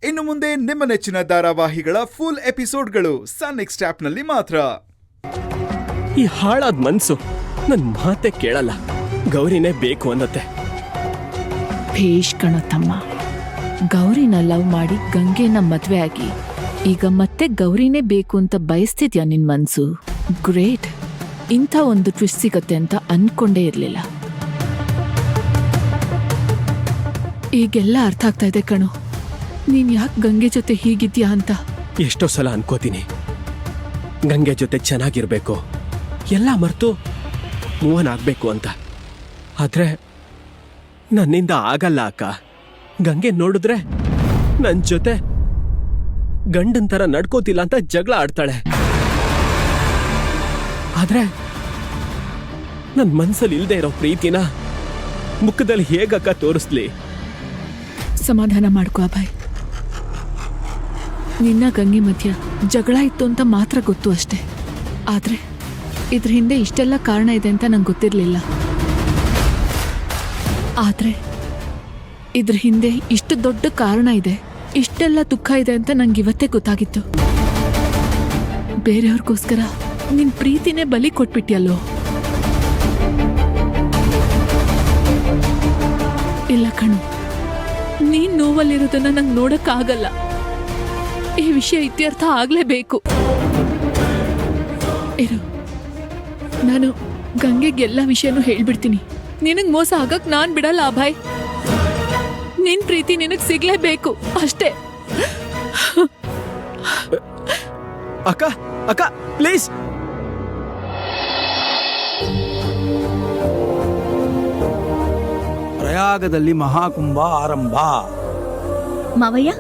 ಇನ್ನು ಮುಂದೆ ನಿಮ್ಮ ನೆಚ್ಚಿನ ಧಾರಾವಾಹಿಗಳ ಫುಲ್ ಎಪಿಸೋಡ್ಗಳು ಸನ್ ನೆಕ್ಸ್ಟ್ ಆಪ್ನಲ್ಲಿ ಮಾತ್ರ. ಈ ಹಾಳಾದ ಮನ್ಸು ನನ್ ಮಾತೆ ಕೇಳಲ್ಲ, ಗೌರಿನೇ ಬೇಕು ಅನ್ನತ್ತೆ. ಭೇಷ್ ಕಣೋ ತಮ್ಮ, ಗೌರಿನ ಲವ್ ಮಾಡಿ ಗಂಗೆನ ಮದ್ವೆ ಆಗಿ ಈಗ ಮತ್ತೆ ಗೌರಿನೇ ಬೇಕು ಅಂತ ಬಯಸ್ತಿದ್ಯಾ ನಿನ್ ಮನ್ಸು? ಗ್ರೇಟ್. ಇಂಥ ಒಂದು ಟ್ವಿಸ್ಟ್ ಸಿಗತ್ತೆ ಅಂತ ಅನ್ಕೊಂಡೇ ಇರ್ಲಿಲ್ಲ. ಈಗೆಲ್ಲ ಅರ್ಥ ಆಗ್ತಾ ಇದೆ ಕಣೋ, ನೀನ್ ಯಾಕೆ ಗಂಗೆ ಜೊತೆ ಹೀಗಿದ್ಯಾ ಅಂತ. ಎಷ್ಟೋ ಸಲ ಅನ್ಕೋತೀನಿ ಗಂಗೆ ಜೊತೆ ಚೆನ್ನಾಗಿರ್ಬೇಕು, ಎಲ್ಲ ಮರ್ತು ಮೂವನ್ ಆಗ್ಬೇಕು ಅಂತ. ಆದ್ರೆ ನನ್ನಿಂದ ಆಗಲ್ಲ ಅಕ್ಕ. ಗಂಗೆ ನೋಡಿದ್ರೆ ನನ್ ಜೊತೆ ಗಂಡನ್ ತರ ನಡ್ಕೋತಿಲ್ಲ ಅಂತ ಜಗಳ ಆಡ್ತಾಳೆ. ಆದ್ರೆ ನನ್ ಮನ್ಸಲ್ಲಿ ಇಲ್ದೇ ಇರೋ ಪ್ರೀತಿನ ಮುಖದಲ್ಲಿ ಹೇಗಕ್ಕ ತೋರಿಸ್ಲಿ? ಸಮಾಧಾನ ಮಾಡ್ಕೋ ಅಭಯ್. ನಿನ್ನ ಗಂಗೆ ಮಧ್ಯ ಜಗಳ ಇತ್ತು ಅಂತ ಮಾತ್ರ ಗೊತ್ತು ಅಷ್ಟೇ. ಆದ್ರೆ ಇದ್ರ ಹಿಂದೆ ಇಷ್ಟೆಲ್ಲ ಕಾರಣ ಇದೆ ಅಂತ ನಂಗೆ ಗೊತ್ತಿರ್ಲಿಲ್ಲ. ಆದ್ರೆ ಇದ್ರ ಹಿಂದೆ ಇಷ್ಟು ದೊಡ್ಡ ಕಾರಣ ಇದೆ, ಇಷ್ಟೆಲ್ಲ ದುಃಖ ಇದೆ ಅಂತ ನಂಗೆ ಇವತ್ತೇ ಗೊತ್ತಾಗಿತ್ತು. ಬೇರೆಯವ್ರಿಗೋಸ್ಕರ ನಿನ್ ಪ್ರೀತಿನೇ ಬಲಿ ಕೊಟ್ಬಿಟ್ಯಲ್ಲೋ. ಇಲ್ಲ ಕಣು, ನೀನ್ ನೋವಲ್ಲಿರೋದನ್ನ ನಂಗೆ ನೋಡಕ್ಕಾಗಲ್ಲ. ಈ ವಿಷಯ ಇತ್ಯರ್ಥ ಆಗ್ಲೇಬೇಕು. ಇರು, ನಾನು ಗಂಗೆಗೆ ಎಲ್ಲ ವಿಷಯನೂ ಹೇಳ್ಬಿಡ್ತೀನಿ. ನಿನಗ್ ಮೋಸ ಆಗಕ್ ನಾನ್ ಬಿಡಲ್ಲ ಅಭಯ್. ನಿನ್ ಪ್ರೀತಿ ನಿನಗ್ ಸಿಗ್ಲೇಬೇಕು ಅಷ್ಟೇ. ಅಕ್ಕ ಅಕ್ಕ ಪ್ಲೀಸ್. ಪ್ರಯಾಗದಲ್ಲಿ ಮಹಾಕುಂಭ ಆರಂಭ. ಮಾವಯ್ಯ,